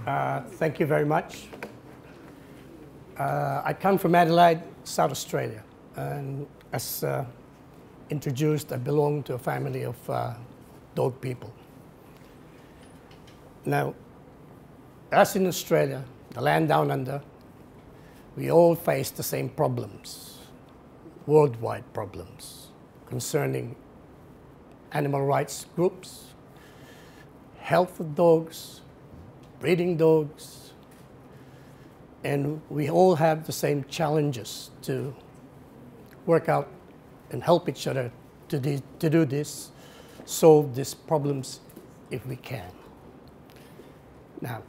Thank you very much. I come from Adelaide, South Australia, and as introduced, I belong to a family of dog people. Now, as in Australia, the land down under, we all face the same problems, worldwide problems, concerning animal rights groups, health of dogs, breeding dogs, and we all have the same challenges to work out and help each other to do this, solve these problems if we can. Now,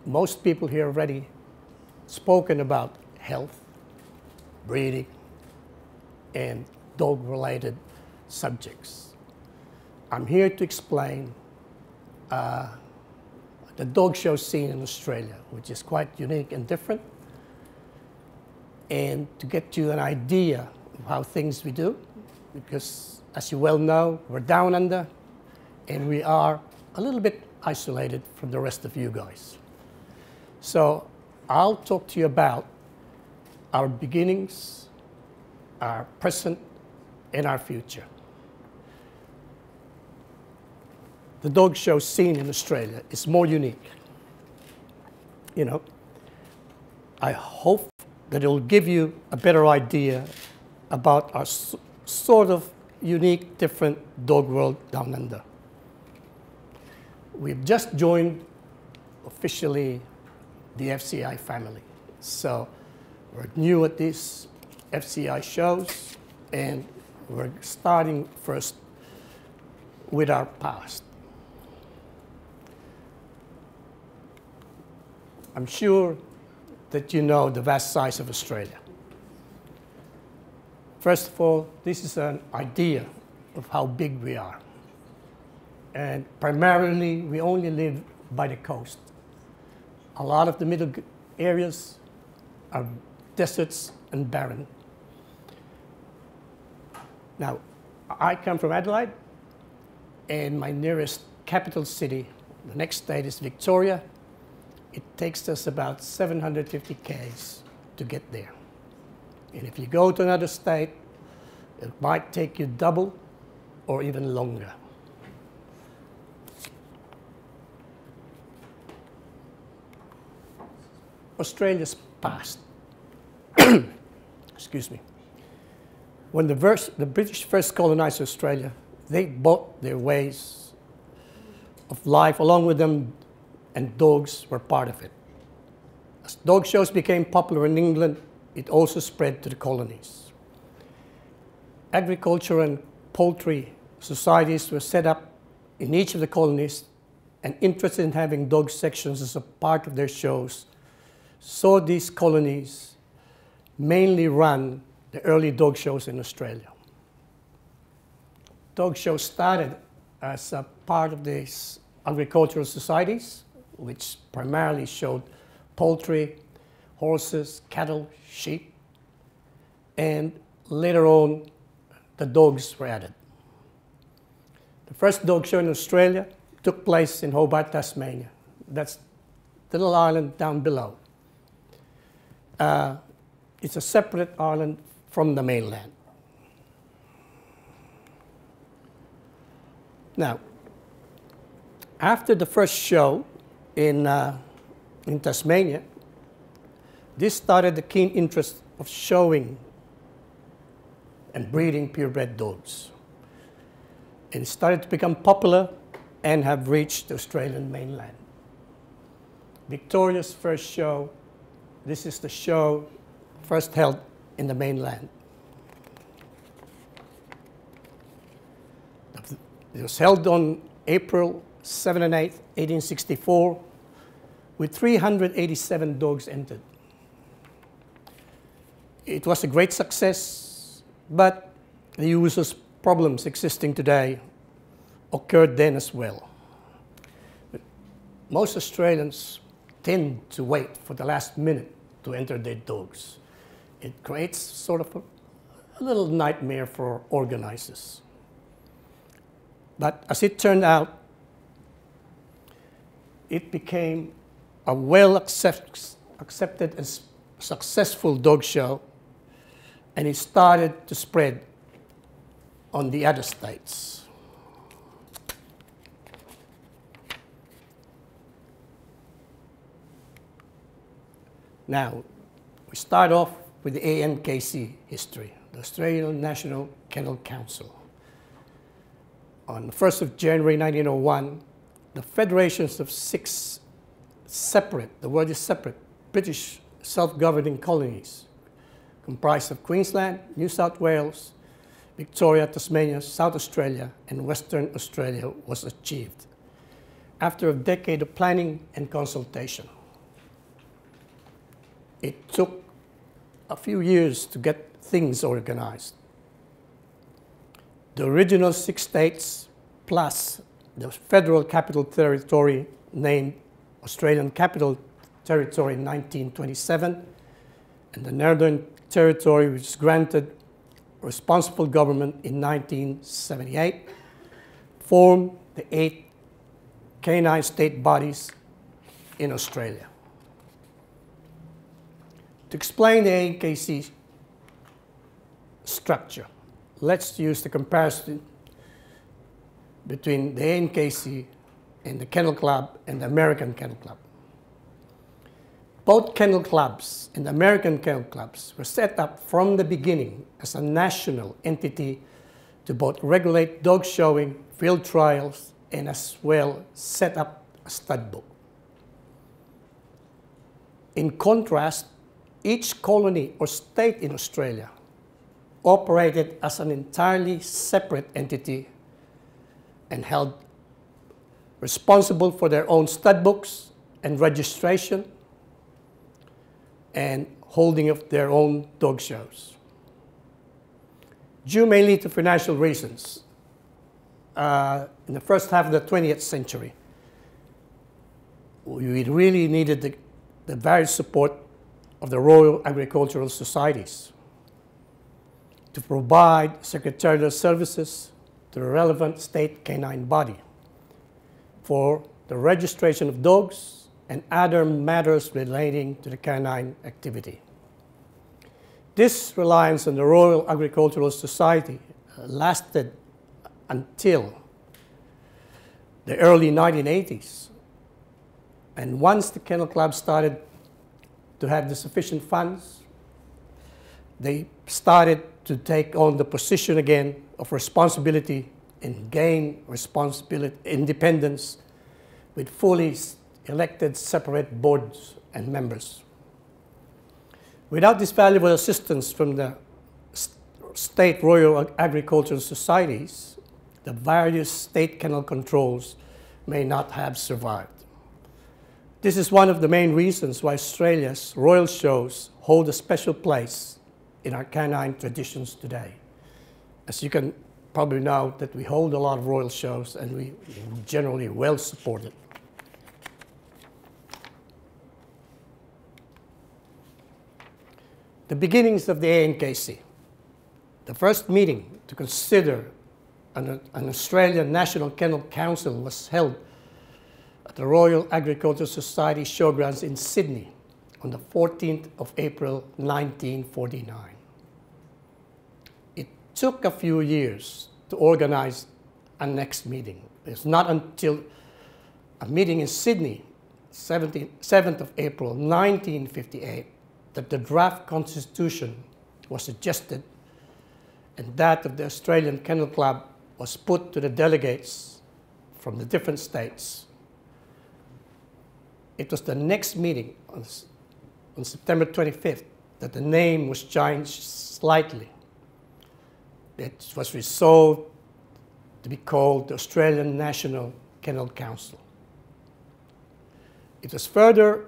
most people here already spoken about health, breeding, and dog-related subjects. I'm here to explain the dog show scene in Australia, which is quite unique and different, and to get you an idea of how things we do, because as you well know, we're down under, and we are a little bit isolated from the rest of you guys. So I'll talk to you about our beginnings, our present, and our future. The dog show scene in Australia is more unique. You know, I hope that it will give you a better idea about our sort of unique, different dog world down under. We've just joined officially the FCI family. So we're new at these FCI shows, and we're starting first with our past. I'm sure that you know the vast size of Australia. First of all, this is an idea of how big we are. And primarily, we only live by the coast. A lot of the middle areas are deserts and barren. Now, I come from Adelaide, and my nearest capital city, the next state is Victoria. It takes us about 750 k's to get there. And if you go to another state, it might take you double or even longer. Australia's past. Excuse me. When the British first colonized Australia, they brought their ways of life along with them, and dogs were part of it. As dog shows became popular in England, it also spread to the colonies. Agriculture and poultry societies were set up in each of the colonies, and interest in having dog sections as a part of their shows saw these colonies mainly run the early dog shows in Australia. Dog shows started as a part of these agricultural societies, which primarily showed poultry, horses, cattle, sheep, and later on, the dogs were added. The first dog show in Australia took place in Hobart, Tasmania. That's the little island down below. It's a separate island from the mainland. Now, after the first show in Tasmania, this started the keen interest of showing and breeding purebred dogs. And it started to become popular and have reached the Australian mainland. Victoria's first show, this is the show first held in the mainland. It was held on April 7 and 8, 1864, with 387 dogs entered. It was a great success, but the usual problems existing today occurred then as well. But most Australians tend to wait for the last minute to enter their dogs. It creates sort of a little nightmare for organizers. But as it turned out, it became a well-accepted and successful dog show, and it started to spread on the other states. Now, we start off with the ANKC history, the Australian National Kennel Council. On the 1st of January 1901, the federations of 6 separate, the word is separate, British self-governing colonies comprised of Queensland, New South Wales, Victoria, Tasmania, South Australia, and Western Australia was achieved after a decade of planning and consultation. It took a few years to get things organized. The original 6 states plus the Federal Capital Territory named Australian Capital Territory in 1927 and the Northern Territory, which was granted responsible government in 1978, formed the 8 canine state bodies in Australia. To explain the ANKC structure, let's use the comparison between the ANKC and the Kennel Club and the American Kennel Club. Both kennel clubs and the American Kennel Clubs were set up from the beginning as a national entity to both regulate dog showing, field trials, and as well set up a stud book. In contrast, each colony or state in Australia operated as an entirely separate entity and held responsible for their own stud books and registration and holding of their own dog shows. Due mainly to financial reasons, in the first half of the 20th century, we really needed the various support of the Royal Agricultural Societies to provide secretarial services to the relevant state canine body for the registration of dogs and other matters relating to the canine activity. This reliance on the Royal Agricultural Society lasted until the early 1980s. And once the Kennel Club started to have the sufficient funds, they started to take on the position again of responsibility and gain responsibility, independence, with fully elected separate boards and members. Without this valuable assistance from the state Royal Agricultural Societies, the various state kennel controls may not have survived. This is one of the main reasons why Australia's royal shows hold a special place in our canine traditions today. As you can probably know, that we hold a lot of royal shows and we generally well supported. The beginnings of the ANKC. The first meeting to consider an Australian National Kennel Council was held at the Royal Agricultural Society Showgrounds in Sydney on the 14th of April 1949. It took a few years to organize a next meeting. It's not until a meeting in Sydney, 7th of April 1958, that the draft constitution was suggested and that of the Australian Kennel Club was put to the delegates from the different states. It was the next meeting on September 25th that the name was changed slightly. It was resolved to be called the Australian National Kennel Council. It was further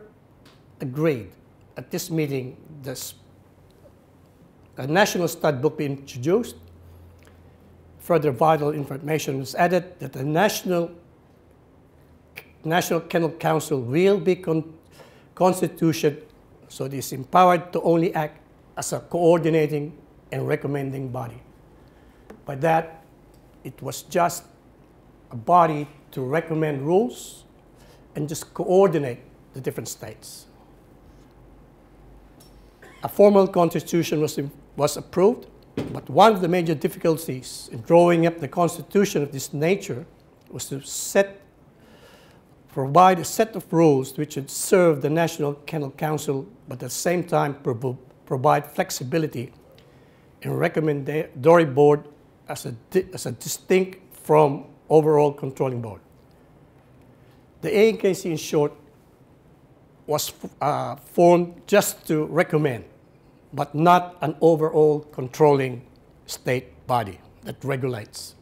agreed at this meeting that a national stud book be introduced. Further vital information was added that the National Kennel Council will be constituted so it is empowered to only act as a coordinating and recommending body. By that, it was just a body to recommend rules and just coordinate the different states. A formal constitution was approved, but one of the major difficulties in drawing up the constitution of this nature was to provide a set of rules which would serve the National Kennel Council, but at the same time provide flexibility in recommendatory board as a distinct from overall controlling board. The ANKC, in short, was formed just to recommend, but not an overall controlling state body that regulates.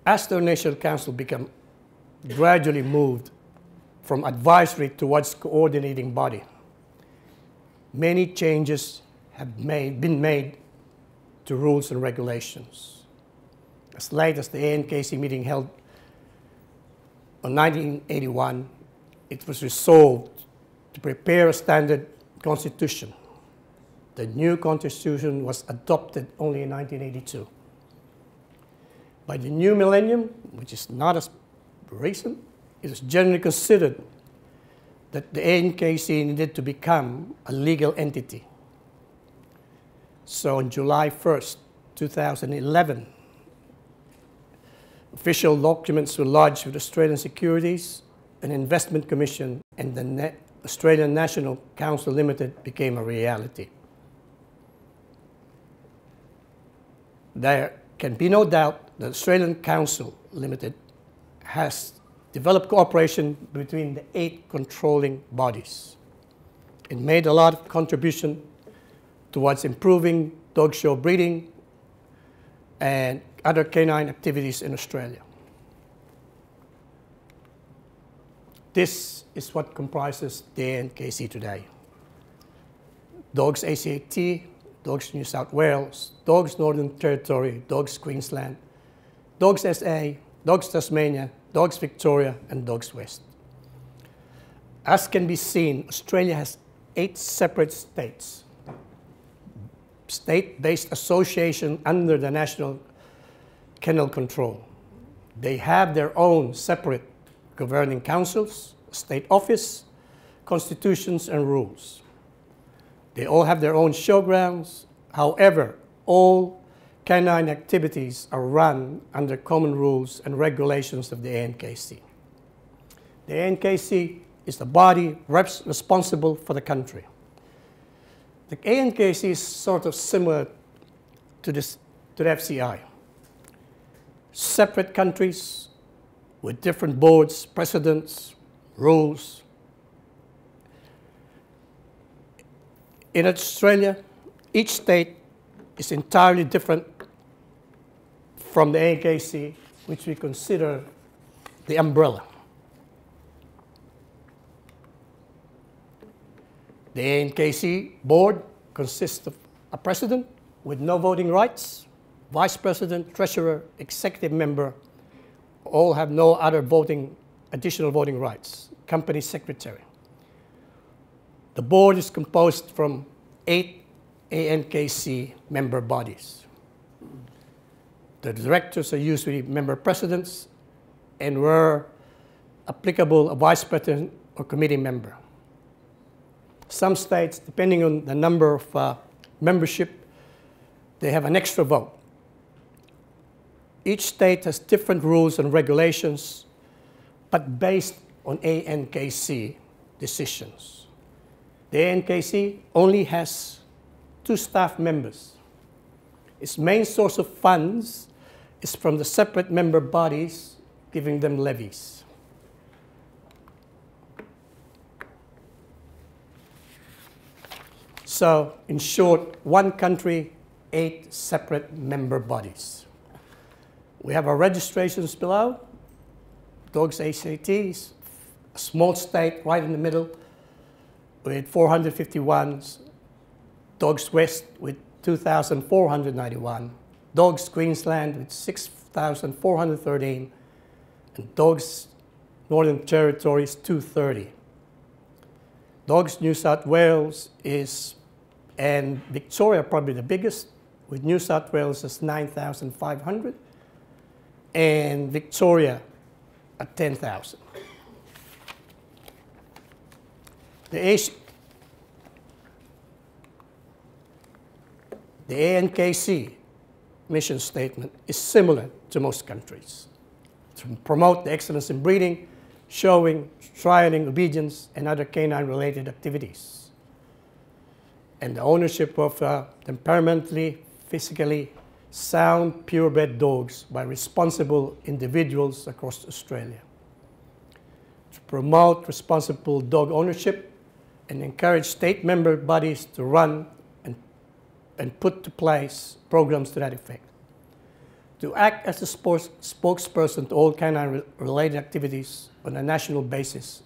As the National Council became gradually moved from advisory towards coordinating body, many changes have been made to rules and regulations. As late as the ANKC meeting held in 1981, it was resolved to prepare a standard constitution. The new constitution was adopted only in 1982. By the new millennium, which is not as recent, it is generally considered that the ANKC needed to become a legal entity. So on July 1st, 2011, official documents were lodged with Australian Securities and Investment Commission, and the Australian National Council Limited became a reality. There can be no doubt that Australian Council Limited has developed cooperation between the 8 controlling bodies. It made a lot of contribution towards improving dog show breeding and other canine activities in Australia. This is what comprises the ANKC today. Dogs ACT, Dogs New South Wales, Dogs Northern Territory, Dogs Queensland, Dogs SA, Dogs Tasmania, Dogs Victoria, and Dogs West. As can be seen, Australia has 8 separate states, state-based association under the National Kennel Control. They have their own separate governing councils, state office, constitutions, and rules. They all have their own showgrounds. However, all canine activities are run under common rules and regulations of the ANKC. The ANKC is the body responsible for the country. The ANKC is sort of similar to the FCI. Separate countries with different boards, precedents, rules. In Australia, each state is entirely different from the ANKC, which we consider the umbrella. The ANKC board consists of a president with no voting rights, vice president, treasurer, executive member, all have no other additional voting rights, company secretary. The board is composed from 8 ANKC member bodies. The directors are usually member presidents, and where applicable, a vice president or committee member. Some states, depending on the number of membership, they have an extra vote. Each state has different rules and regulations, but based on ANKC decisions. The ANKC only has 2 staff members. Its main source of funds is from the separate member bodies giving them levies. So, in short, 1 country, 8 separate member bodies. We have our registrations below. Dogs ACTs, a small state right in the middle with 451. Dogs West with 2,491. Dogs Queensland with 6,413. And Dogs Northern Territory is 230. Dogs New South Wales is and Victoria probably the biggest, with New South Wales as 9,500, and Victoria at 10,000. The ANKC mission statement is similar to most countries. To promote the excellence in breeding, showing, trialing, obedience, and other canine-related activities. And the ownership of temperamentally, physically sound, purebred dogs by responsible individuals across Australia. To promote responsible dog ownership and encourage state member bodies to run and put to place programs to that effect. To act as a spokesperson to all canine-related activities on a national basis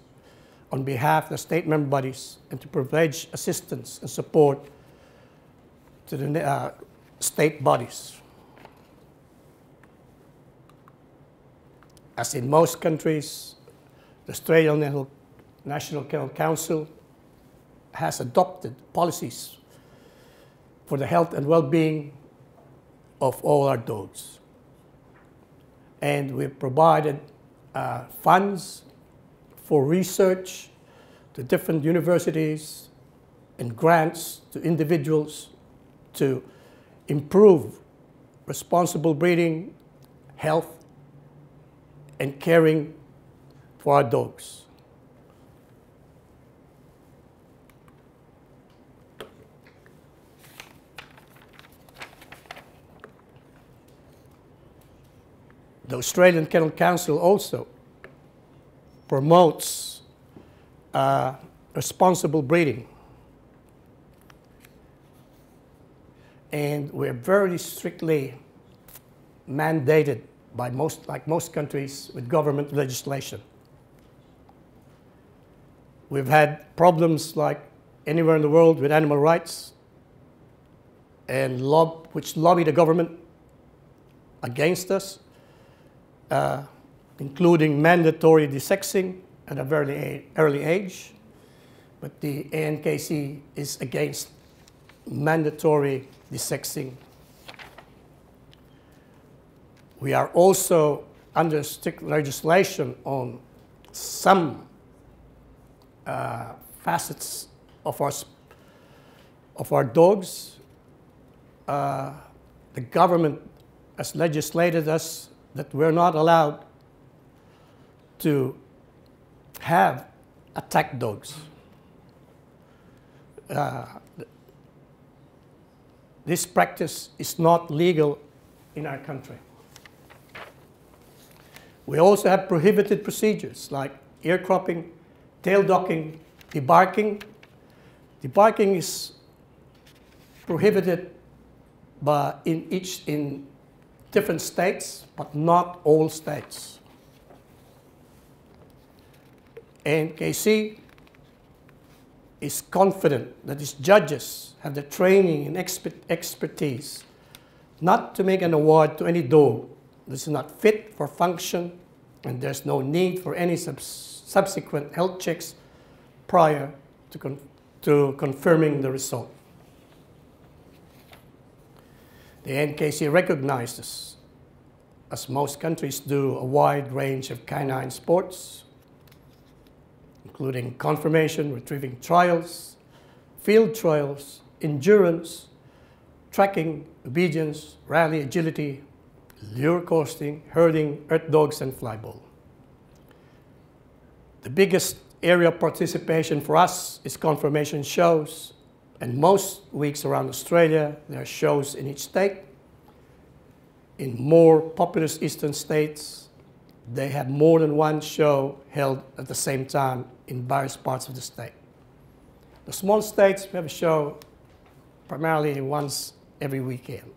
on behalf of the state member bodies, and to provide assistance and support to the state bodies. As in most countries, the Australian National Kennel Council has adopted policies for the health and well-being of all our dogs. And we've provided funds for research to different universities and grants to individuals to improve responsible breeding, health, and caring for our dogs. The Australian Kennel Council also promotes responsible breeding. And we're very strictly mandated by like most countries with government legislation. We've had problems like anywhere in the world with animal rights, and which lobby the government against us, including mandatory desexing at a very early age. But the ANKC is against mandatory desexing. We are also under strict legislation on some facets of our dogs. The government has legislated us that we're not allowed to have attack dogs. This practice is not legal in our country. We also have prohibited procedures like ear cropping, tail docking, debarking. Debarking is prohibited in different states, but not all states. ANKC is confident that its judges have the training and expertise not to make an award to any dog that is not fit for function, and there's no need for any subsequent health checks prior to confirming the result. The ANKC recognizes, as most countries do, a wide range of canine sports, including conformation, retrieving trials, field trials, endurance, tracking, obedience, rally agility, lure casting, herding, earth dogs, and flyball. The biggest area of participation for us is conformation shows, and most weeks around Australia, there are shows in each state. In more populous eastern states, they have more than one show held at the same time in various parts of the state. The small states, we have a show primarily once every weekend.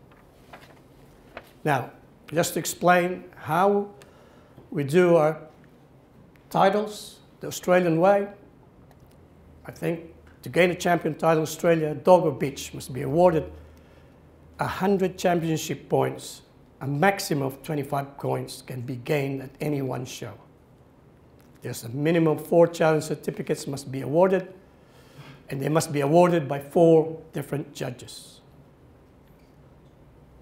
Now, just to explain how we do our titles the Australian way, I think to gain a champion title in Australia, dog or bitch must be awarded 100 championship points. A maximum of 25 points can be gained at any one show. There's a minimum of 4 challenge certificates must be awarded, and they must be awarded by 4 different judges.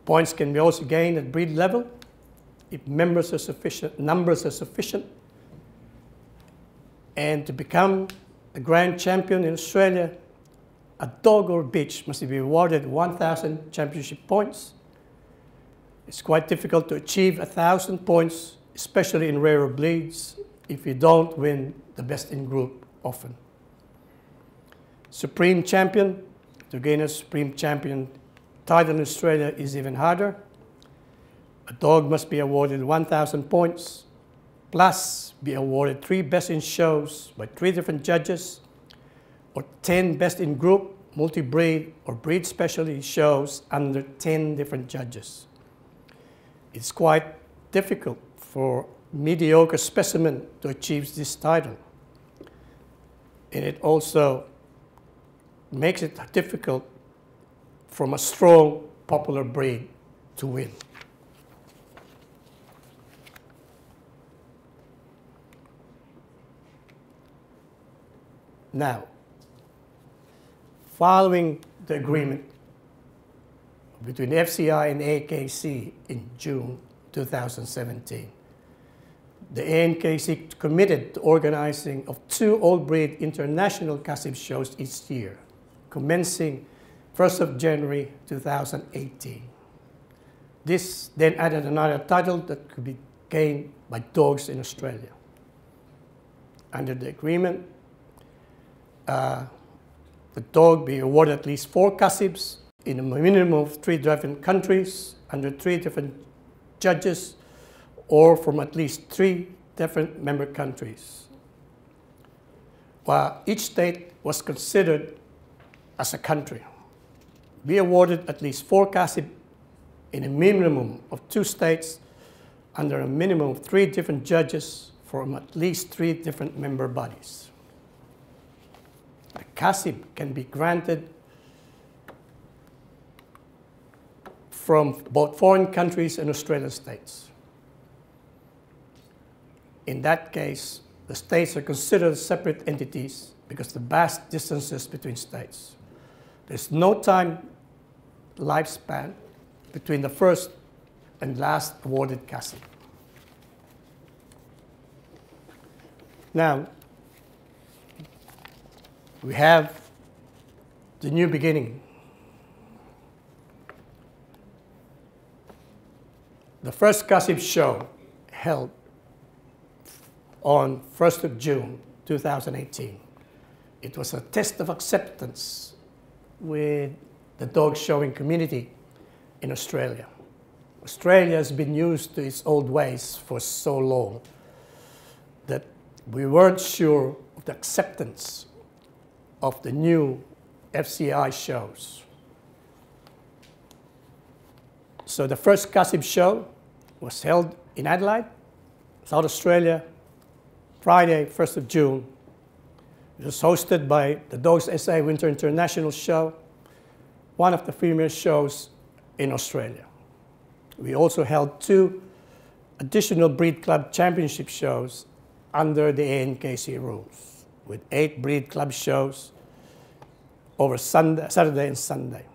Points can be also gained at breed level if numbers are sufficient, and to become a grand champion in Australia, a dog or bitch must be awarded 1,000 championship points. It's quite difficult to achieve 1,000 points, especially in rarer breeds, if you don't win the best in group often. Supreme champion, to gain a supreme champion title in Australia is even harder. A dog must be awarded 1,000 points, plus be awarded 3 best in shows by 3 different judges, or 10 best in group, multi-breed, or breed specialty shows under 10 different judges. It's quite difficult for mediocre specimen to achieve this title. And it also makes it difficult from a strong, popular breed to win. Now, following the agreement between FCI and ANKC in June 2017, the ANKC committed to organizing of 2 all-breed international Kasib shows each year, commencing 1st of January 2018. This then added another title that could be gained by dogs in Australia. Under the agreement, the dog be awarded at least 4 Kasibs in a minimum of 3 different countries, under 3 different judges, or from at least 3 different member countries. While each state was considered as a country, be awarded at least 4 Kasib in a minimum of 2 states, under a minimum of 3 different judges from at least 3 different member bodies. A Kasib can be granted from both foreign countries and Australian states. In that case, the states are considered separate entities because of the vast distances between states. There's no time lifespan between the first and last awarded Kasib. Now, we have the new beginning. The first Kasib show held on 1st of June 2018. It was a test of acceptance with the dog showing community in Australia. Australia has been used to its old ways for so long that we weren't sure of the acceptance of the new FCI shows. So the first Kasib show was held in Adelaide, South Australia, Friday, 1st of June. It was hosted by the Dogs SA Winter International Show, one of the premier shows in Australia. We also held 2 additional breed club championship shows under the ANKC rules, with 8 breed club shows over Saturday and Sunday.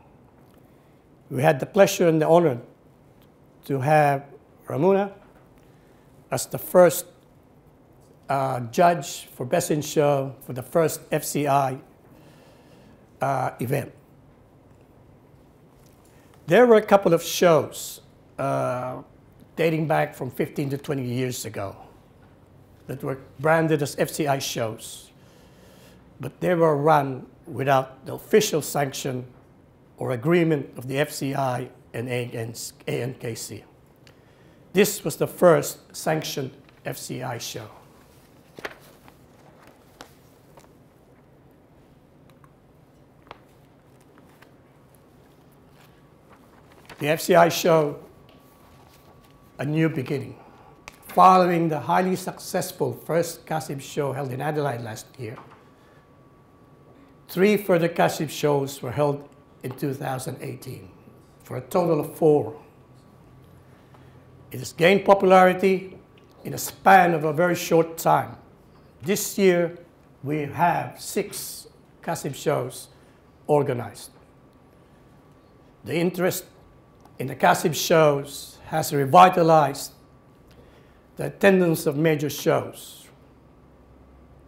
We had the pleasure and the honor to have Ramuna as the first judge for Best in Show for the first FCI event. There were a couple of shows dating back from 15 to 20 years ago that were branded as FCI shows, but they were run without the official sanction or agreement of the FCI and ANKC. This was the first sanctioned FCI show. The FCI show a new beginning. Following the highly successful first Kasib show held in Adelaide last year, 3 further Kasib shows were held in 2018, for a total of 4. It has gained popularity in a span of a very short time. This year, we have 6 CACIB shows organized. The interest in the CACIB shows has revitalized the attendance of major shows.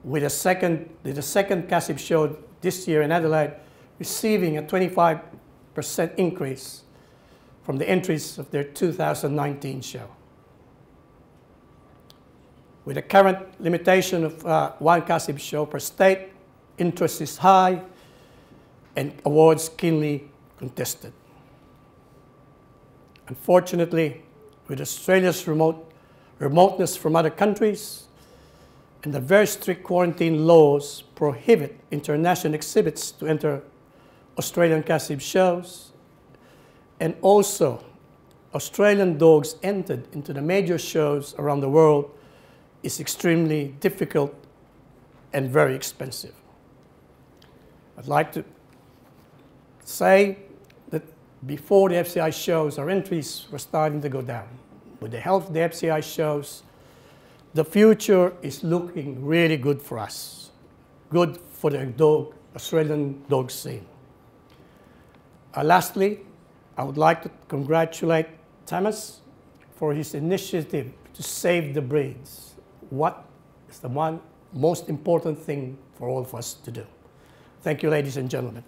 With the second CACIB show this year in Adelaide receiving a 25% increase from the entries of their 2019 show. With the current limitation of one CACIB show per state, interest is high and awards keenly contested. Unfortunately, with Australia's remoteness from other countries and the very strict quarantine laws prohibit international exhibits to enter Australian CACIB shows, and also Australian dogs entered into the major shows around the world is extremely difficult and very expensive. I'd like to say that before the FCI shows, our entries were starting to go down. With the help of the FCI shows, the future is looking really good for us, good for the Australian dog scene. Lastly, I would like to congratulate Thomas for his initiative to save the breeds. What is the one most important thing for all of us to do? Thank you, ladies and gentlemen.